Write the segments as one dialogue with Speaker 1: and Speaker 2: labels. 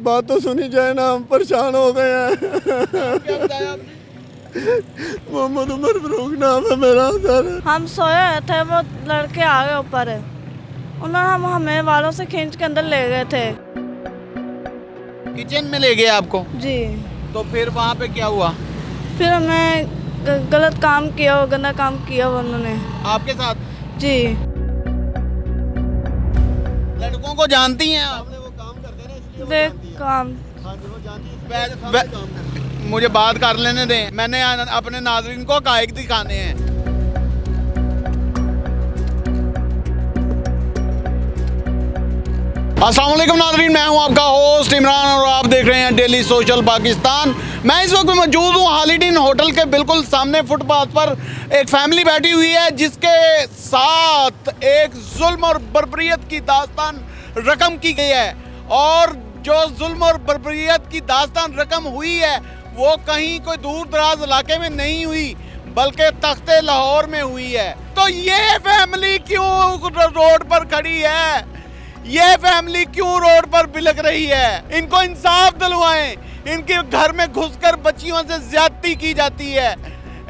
Speaker 1: बात तो सुनी जाए ना, हम परेशान हो गए हैं।
Speaker 2: क्या बताया आपने?
Speaker 1: मोहम्मद उमर फरूक नाम है मेरा सर।
Speaker 3: हम सोए थे, वो लड़के आ गए ऊपर, उन्होंने हमें वालों से खींच के अंदर ले गए थे।
Speaker 2: किचन में ले गए आपको?
Speaker 3: जी।
Speaker 2: तो फिर वहाँ पे क्या हुआ
Speaker 3: फिर हमने गलत काम किया, गंदा काम किया उन्होंने।
Speaker 2: आपके साथ?
Speaker 3: जी।
Speaker 2: लड़कों को जानती हैं आप?
Speaker 1: वो काम करते हैं ना, इसलिए वो
Speaker 3: देख
Speaker 1: जानती है।
Speaker 3: काम।
Speaker 1: हाँ जी, वो जानती है, इसलिए
Speaker 2: वै-
Speaker 1: मेरे
Speaker 2: वै-
Speaker 1: सामने काम करती है।
Speaker 2: मुझे बात कर लेने दें, मैंने अपने नाज़रीन को हक़ाइक़ दिखाने हैं। अस्सलाम वालेकुम नाज़रीन, मैं हूं आपका होस्ट इमरान और आप देख रहे हैं डेली सोशल पाकिस्तान। मैं इस वक्त मौजूद हूं हॉलिडे इन होटल के बिल्कुल सामने फुटपाथ पर। एक फैमिली बैठी हुई है जिसके साथ एक जुल्म और बर्बरियत की दास्तान रकम की गई है, और जो जुल्म और बर्बरियत की दास्तान रकम हुई है वो कहीं कोई दूर दराज इलाके में नहीं हुई बल्कि तख्ते लाहौर में हुई है। तो ये फैमिली क्यों रोड पर खड़ी है, ये फैमिली क्यों रोड पर बिलक रही है? इनको इंसाफ दिलवाएं। इनके घर में घुसकर बच्चियों से ज्यादती की जाती है,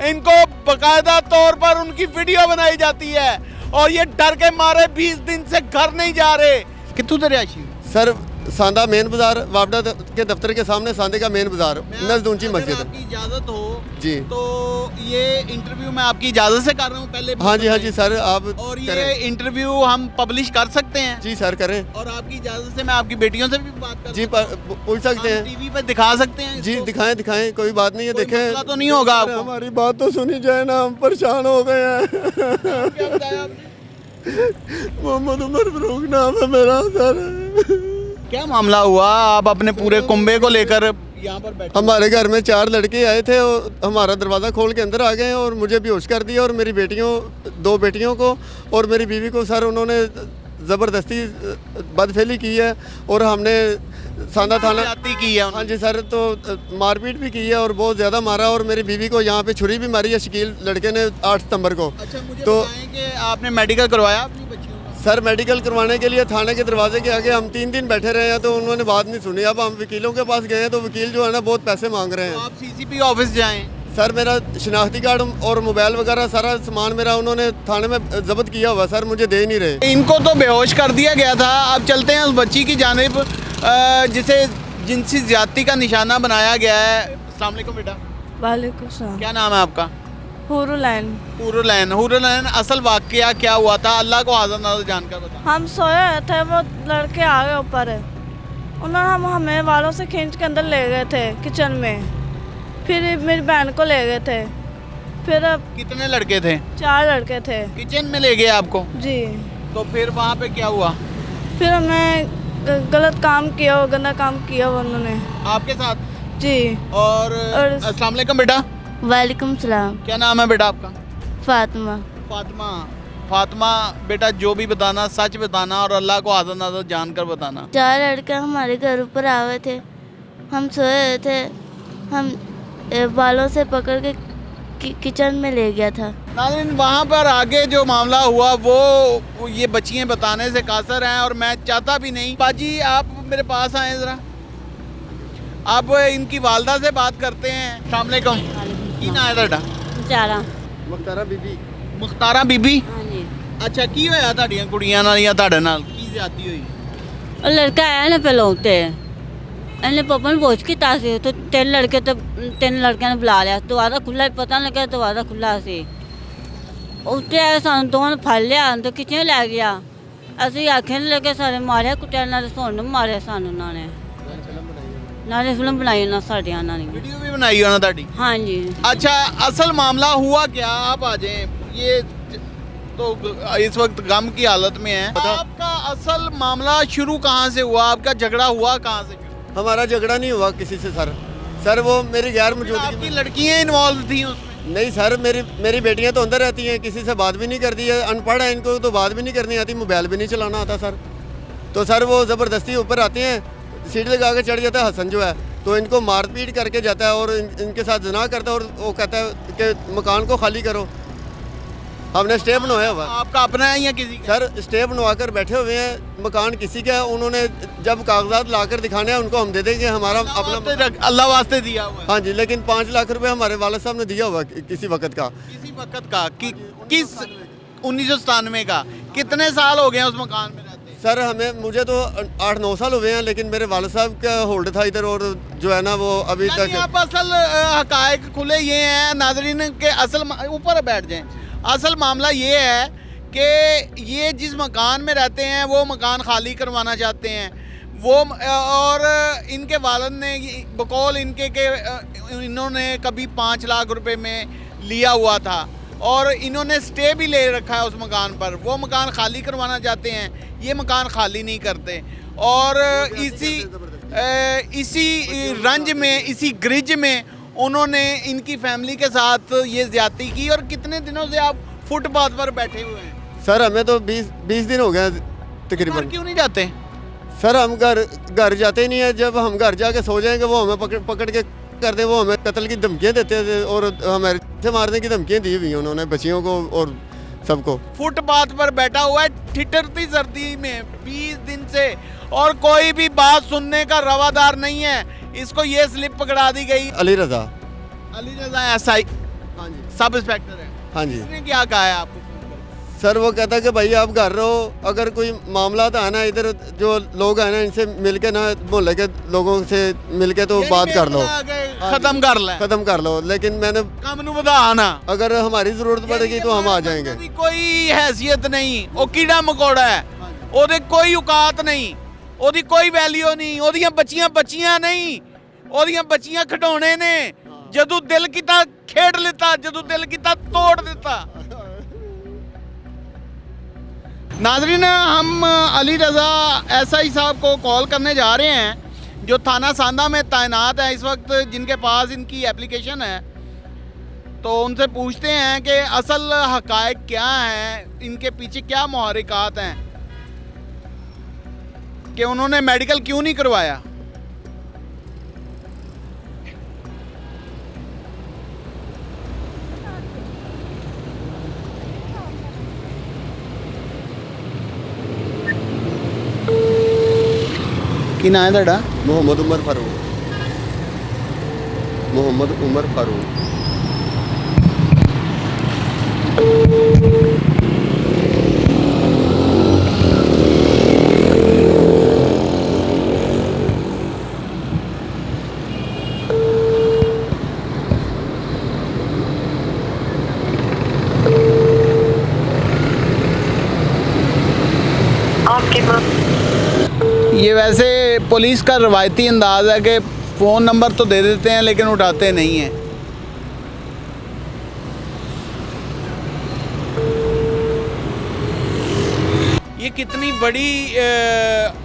Speaker 2: इनको बकायदा तौर पर उनकी वीडियो बनाई जाती है, और ये डर के मारे 20 दिन से घर नहीं जा रहे। कितू दरियाशी
Speaker 1: सर, सांदा मेन बाजार वापडा के दफ्तर के सामने सांदे का मेन बाजार नज़द ऊंची मस्जिद है।
Speaker 2: आपकी इजाजत हो
Speaker 1: जी।
Speaker 2: तो ये इंटरव्यू मैं आपकी इजाजत से कर रहा हूँ पहले?
Speaker 1: हाँ जी सर, आप
Speaker 2: और ये
Speaker 1: करें।
Speaker 2: इंटरव्यू हम पब्लिश कर सकते हैं?
Speaker 1: जी सर, करें।
Speaker 2: और आपकी इजाजत से मैं आपकी बेटियों से भी बात कर
Speaker 1: जी, पूछ सकते हैं।
Speaker 2: टीवी पे दिखा सकते हैं
Speaker 1: जी,
Speaker 2: इसको?
Speaker 1: दिखाएं, कोई बात नहीं है,
Speaker 2: कोई
Speaker 1: देखें।
Speaker 2: मसला तो नहीं होगा आपको?
Speaker 1: हमारी बात तो सुनी जाए ना, हम परेशान हो गए हैं।
Speaker 2: क्या बताया आपने?
Speaker 1: मोहम्मद उमर फरूक नाम है मेरा सर।
Speaker 2: क्या मामला हुआ? आप अपने पूरे कुंबे को लेकर यहाँ पर बैठे?
Speaker 1: हमारे घर में 4 लड़के आए थे और हमारा दरवाज़ा खोल के अंदर आ गए और मुझे बेहोश कर दिया, और मेरी 2 बेटियों को और मेरी बीवी को सर उन्होंने ज़बरदस्ती बदफेली की है, और हमने सांदा थाना
Speaker 2: ज्यादती की है
Speaker 1: हाँ
Speaker 2: उन्होंने?
Speaker 1: जी सर, तो मारपीट भी की है और बहुत ज़्यादा मारा, और मेरी बीवी को यहाँ पे छुरी भी मारी है शकील लड़के ने 8 सितंबर को।
Speaker 2: अच्छा, मुझे
Speaker 1: तो
Speaker 2: बताएं कि आपने मेडिकल करवाया अपनी बच्चियों का?
Speaker 1: सर, मेडिकल करवाने के लिए थाने के दरवाजे के आगे हम 3 दिन बैठे रहे हैं, तो उन्होंने बात नहीं सुनी। अब हम वकीलों के पास गए हैं, तो वकील जो है ना बहुत पैसे मांग रहे
Speaker 2: तो
Speaker 1: हैं।
Speaker 2: आप सीसीपी ऑफिस जाएं।
Speaker 1: सर, मेरा शनाख्ती कार्ड और मोबाइल वगैरह सारा सामान मेरा उन्होंने थाने में जब्त किया हुआ सर, मुझे दे नहीं रहे।
Speaker 2: इनको तो बेहोश कर दिया गया था। अब चलते हैं उस बच्ची की जानिब जिसे जिनसी ज्यादती का निशाना बनाया गया है। अस्सलाम वालेकुम बेटा,
Speaker 3: वालेकुम सलाम।
Speaker 2: क्या नाम है आपका?
Speaker 3: हुरुलैन।
Speaker 2: हुरुलैन, असल वाकया क्या हुआ था अल्लाह को हाज़िर नाज़िर जानकर बता।
Speaker 3: हम सोए थे, वो लड़के आ गए ऊपर, उन्होंने हमें वालों से खींच के अंदर ले गए थे किचन में। फिर मेरी बहन को ले गए थे। फिर अब
Speaker 2: कितने लड़के थे?
Speaker 3: 4 लड़के थे।
Speaker 2: किचन में ले गए आपको?
Speaker 3: जी।
Speaker 2: तो फिर वहाँ पे क्या हुआ
Speaker 3: फिर हमने गलत काम किया, गंदा काम किया उन्होंने।
Speaker 2: आपके साथ?
Speaker 3: जी।
Speaker 2: और अस्सलाम वालेकुम बेटा,
Speaker 4: वालेकुम सलाम।
Speaker 2: क्या नाम है बेटा आपका?
Speaker 4: फातिमा।
Speaker 2: फातिमा बेटा, जो भी बताना सच बताना और अल्लाह को हाज़िर नाज़िर जानकर बताना।
Speaker 4: 4 लड़के हमारे घर ऊपर आ गए थे, हम सोए थे, हम बालों से पकड़ के किचन में ले गया था।
Speaker 2: नाज़रीन, वहाँ पर आगे जो मामला हुआ वो ये बच्चियाँ बताने से कासर हैं, और मैं चाहता भी नहीं। बाजी, आप मेरे पास आए ज़रा, आप इनकी वालदा से बात करते हैं। अस्सलाम वालेकुम, की ना है ਤੁਹਾਡਾ?
Speaker 4: चारा।
Speaker 1: मुख्तारा बीबी।
Speaker 2: मुख्तारा बीबी।
Speaker 4: हाँ जी।
Speaker 2: अच्छा, की होया ਤੁਹਾਡੀਆਂ ਕੁੜੀਆਂ ਨਾਲ ਜਾਂ ਤੁਹਾਡੇ ਨਾਲ ਕੀ ਜ਼ਿਆਦਤੀ ਹੋਈ?
Speaker 4: और लड़का आया ना पहले उठते ਇਹਨੇ ਪਾਪਾ ਨੂੰ ਪੁੱਛ ਕੀਤਾ ਸੀ, ਤੇ 3 ਲੜਕਿਆਂ ਨੂੰ ਬੁਲਾ ਲਿਆ। ਦਰਵਾਜ਼ਾ ਖੁੱਲਾ ਹੀ ਪਤਾ ਨਹੀਂ ਲੱਗਿਆ, ਦਰਵਾਜ਼ਾ ਖੁੱਲਾ ਸੀ। ਉੱਤੇ ਆਏ, ਸਾਨੂੰ ਦੋਵਾਂ ਨੂੰ ਫੜ ਲਿਆ ਤੇ ਕਿਚਨ ਲੈ ਗਿਆ। ਅਸੀਂ ਆਖੇ ਨਹੀਂ ਲੱਗੇ, ਸਾਰੇ ਮਾਰਿਆ ਕੁੱਟਿਆ, ਨਾਲ ਸੁਣ ਮਾਰਿਆ ਸਾਨੂੰ ਉਹਨਾਂ ਨੇ, ਨਾਲੇ ਫਿਲਮ ਬਣਾਈ ਉਹਨਾਂ ਸਾਡਿਆਂ ਨਾਲ।
Speaker 2: वीडियो भी बनाई हो ना ਤੁਹਾਡੀ?
Speaker 4: हाँ जी।
Speaker 2: अच्छा, असल मामला हुआ क्या? आप आ जाएं। ये तो इस वक्त गम की हालत में है। आपका असल मामला शुरू कहाँ से हुआ? आपका झगड़ा हुआ कहाँ से?
Speaker 1: हमारा झगड़ा नहीं हुआ किसी से सर। सर, वो मेरी गैर
Speaker 2: आपकी
Speaker 1: मौजूदगी में।
Speaker 2: लड़कियाँ इन्वॉल्व थी उसमें?
Speaker 1: नहीं सर, मेरी बेटियां तो अंदर रहती हैं, किसी से बात भी नहीं करती है, अनपढ़ है, इनको तो बात भी नहीं करनी आती, मोबाइल भी नहीं चलाना आता सर। तो सर, वो ज़बरदस्ती ऊपर आते हैं, सीढ़ी लगा के चढ़ जाता है हसन जो है, तो इनको मारपीट करके जाता है और इनके साथ जना करता है, और वो कहता है कि मकान को खाली करो। हमने स्टे बनवाया हुआ है।
Speaker 2: आपका अपना है या किसी का?
Speaker 1: सर स्टे बनवा कर बैठे हुए हैं, मकान किसी का है, उन्होंने जब कागजात लाकर दिखाने हैं उनको हम दे देंगे, हमारा अपना।
Speaker 2: अल्लाह वास्ते दिया हुआ है
Speaker 1: हाँ जी, लेकिन 5 लाख रुपए हमारे वालिद साहब ने दिया हुआ है किसी वक्त का।
Speaker 2: किसी वक्त का किस 1997 का? कितने साल हो गए हैं उस मकान में रहते हैं?
Speaker 1: सर मुझे तो 8-9 साल हुए हैं, लेकिन मेरे वालिद साहब का होल्ड था इधर, और जो है ना वो अभी
Speaker 2: यानी
Speaker 1: तक।
Speaker 2: आप असल हकायक खुले ये हैं नाजरीन के, ऊपर बैठ जाएं। असल मामला ये है कि ये जिस मकान में रहते हैं वो मकान खाली करवाना चाहते हैं वो, और इनके वालिद ने बकौल इनके के इन्होंने कभी 5 लाख रुपए में लिया हुआ था और इन्होंने स्टे भी ले रखा है उस मकान पर। वो मकान खाली करवाना चाहते हैं, ये मकान खाली नहीं करते, और इसी रंज में, इसी ग्रिज में उन्होंने इनकी फैमिली के साथ ये ज्यादती की। और कितने दिनों से आप फुटपाथ पर बैठे हुए हैं?
Speaker 1: सर हमें तो 20 दिन हो गए तकरीबन।
Speaker 2: क्यों नहीं जाते?
Speaker 1: सर हम घर जाते ही नहीं है। जब हम घर जाके सो जाएंगे वो हमें पकड़ के कर दे, वो हमें कत्ल की धमकियाँ देते थे और हमारे से मारने की धमकियाँ दी हुई हैं उन्होंने बच्चियों को और सबको।
Speaker 2: फुटपाथ पर बैठा हुआ है ठिठुरती सर्दी में 20 दिन से, और कोई भी बात सुनने का रवादार नहीं है। इसको ये स्लिप पकड़ा दी गई।
Speaker 1: अली रजा
Speaker 2: एसआई,
Speaker 1: हाँ जी,
Speaker 2: सब इंस्पेक्टर है।
Speaker 1: हाँ जी।
Speaker 2: इसने क्या कहा है आपको?
Speaker 1: सर वो कहता है कि भाई आप घर रहो, अगर कोई मामला तो है ना, इधर जो लोग हैं ना इनसे मिलके ना, मोहल्ले के लोगों से मिलके तो बात कर लो,
Speaker 2: खत्म कर ले,
Speaker 1: खत्म कर लो। लेकिन मैंने
Speaker 2: कम नु बता आना,
Speaker 1: अगर हमारी जरूरत पड़ेगी तो हम आ जाएंगे।
Speaker 2: कोई हैसियत नहीं, वो कीड़ा मकोड़ा है, ओदे कोई औकात नहीं, ओदी कोई वैल्यू नहीं, ओदियां बच्चियां नहीं, ओदियां बच्चियां खिडौने ने, जदों दिल कीता खेड लेता, जदों दिल कीता तोड़ देता। नाजरीन, हम अली रज़ा एसआई साहब को कॉल करने जा रहे हैं जो थाना सांदा में तैनात है इस वक्त, जिनके पास इनकी एप्लीकेशन है। तो उनसे पूछते हैं कि असल हकायक क्या हैं, इनके पीछे क्या मुहर्रिकात हैं कि उन्होंने मेडिकल क्यों नहीं करवाया। की नाम है ਤੁਹਾਡਾ?
Speaker 1: मोहम्मद उमर फारूक। मोहम्मद उमर फारूक।
Speaker 2: ये वैसे पुलिस का रवायती अंदाज है कि फ़ोन नंबर तो दे देते हैं लेकिन उठाते नहीं हैं। ये कितनी बड़ी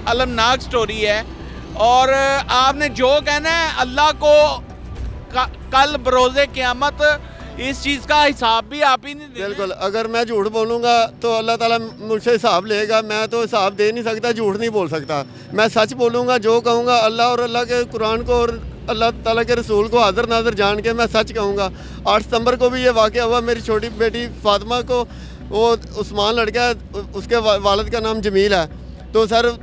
Speaker 2: अलमनाक स्टोरी है, और आपने जो कहना है अल्लाह को कल बरोज़े क़यामत इस चीज़ का हिसाब भी आप ही नहीं देंगे।
Speaker 1: बिल्कुल, अगर मैं झूठ बोलूँगा तो अल्लाह ताला मुझसे हिसाब लेगा। मैं तो हिसाब दे नहीं सकता, झूठ नहीं बोल सकता। मैं सच बोलूँगा, जो कहूँगा अल्लाह और अल्लाह के कुरान को और अल्लाह ताला के रसूल को हाज़िर नाज़िर जान के मैं सच कहूँगा। 8 सितंबर को भी ये वाक़या हुआ। मेरी छोटी बेटी फातिमा को, वो उस्मान लड़का है, उसके वालिद का नाम जमील है। तो सर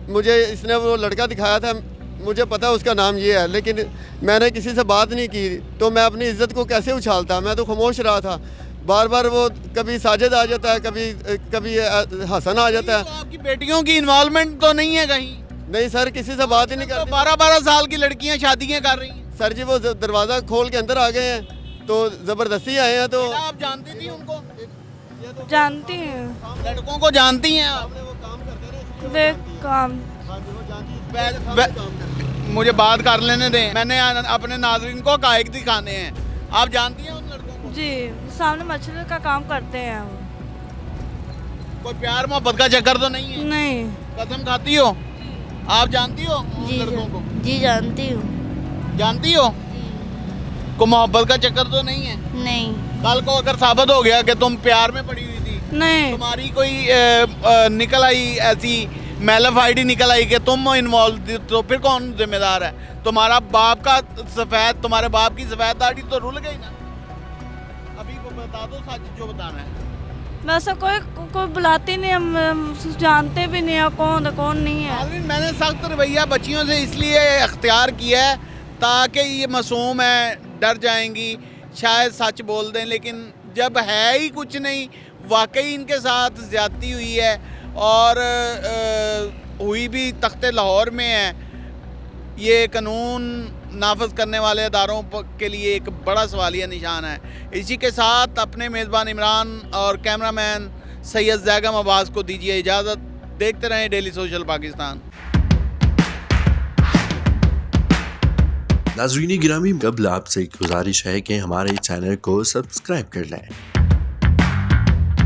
Speaker 1: मुझे इसने वो लड़का दिखाया था, मुझे पता है उसका नाम ये है, लेकिन मैंने किसी से बात नहीं की। तो मैं अपनी इज़्ज़त को कैसे उछालता? मैं तो खामोश रहा था। बार बार वो कभी साजिद आ जाता है, कभी हसन आ जाता है।
Speaker 2: तो आपकी बेटियों की इन्वॉल्वमेंट तो नहीं है कहीं?
Speaker 1: नहीं सर, किसी से बात ही नहीं करते।
Speaker 2: 12-12 साल की लड़कियां शादियां कर रही हैं।
Speaker 1: सर जी वो दरवाज़ा खोल के अंदर आ गए हैं, तो ज़बरदस्ती आए हैं। तो
Speaker 2: आप जानती थी उनको?
Speaker 3: जानती हूँ,
Speaker 2: लड़कों को जानती हैं आप?
Speaker 3: देख काम
Speaker 2: मुझे बात कर लेने दें, मैंने अपने नाज़रीन को हकायक दिखाने हैं। आप जानती हैं उन लड़कों को?
Speaker 3: जी, सामने मछली का काम करते हैं वो।
Speaker 2: कोई प्यार मोहब्बत का चक्कर तो नहीं है?
Speaker 3: नहीं।
Speaker 2: कसम खाती हो? आप जानती हो उन लड़कों को?
Speaker 3: जी जानती हूँ।
Speaker 2: जानती हो? को मोहब्बत का चक्कर तो नहीं है?
Speaker 3: नहीं।
Speaker 2: कल को अगर साबित हो गया कि तुम प्यार में पड़ी हुई थी,
Speaker 3: नहीं।
Speaker 2: तुम्हारी कोई निकल आई ऐसी मेलाफाइडी निकल आई कि तुम इन्वॉल्व थी, तो फिर कौन जिम्मेदार है? तुम्हारा बाप का सफ़ेद, तुम्हारे बाप की सफ़ेद दाढ़ी तो रुल गई ना। अभी को बता दो सच जो बताना है।
Speaker 3: वैसे कोई बुलाती नहीं, हम जानते भी नहीं है कौन है कौन नहीं है।
Speaker 2: नाज़रीन, मैंने सख्त रवैया बच्चियों से इसलिए अख्तियार किया है ताकि ये मासूम है, डर जाएंगी, शायद सच बोल दें, लेकिन जब है ही कुछ नहीं, वाकई इनके साथ ज़्यादती हुई है और हुई भी तख्ते लाहौर में है। ये कानून नाफज करने वाले अदारों के लिए एक बड़ा सवालिया निशान है। इसी के साथ अपने मेज़बान इमरान और कैमरामैन सैयद जैगम अब्बास को दीजिए इजाज़त। देखते रहें डेली सोशल पाकिस्तान।
Speaker 5: नाज़रीन गिरामी, कबल आपसे एक गुजारिश है कि हमारे चैनल को सब्सक्राइब कर लें।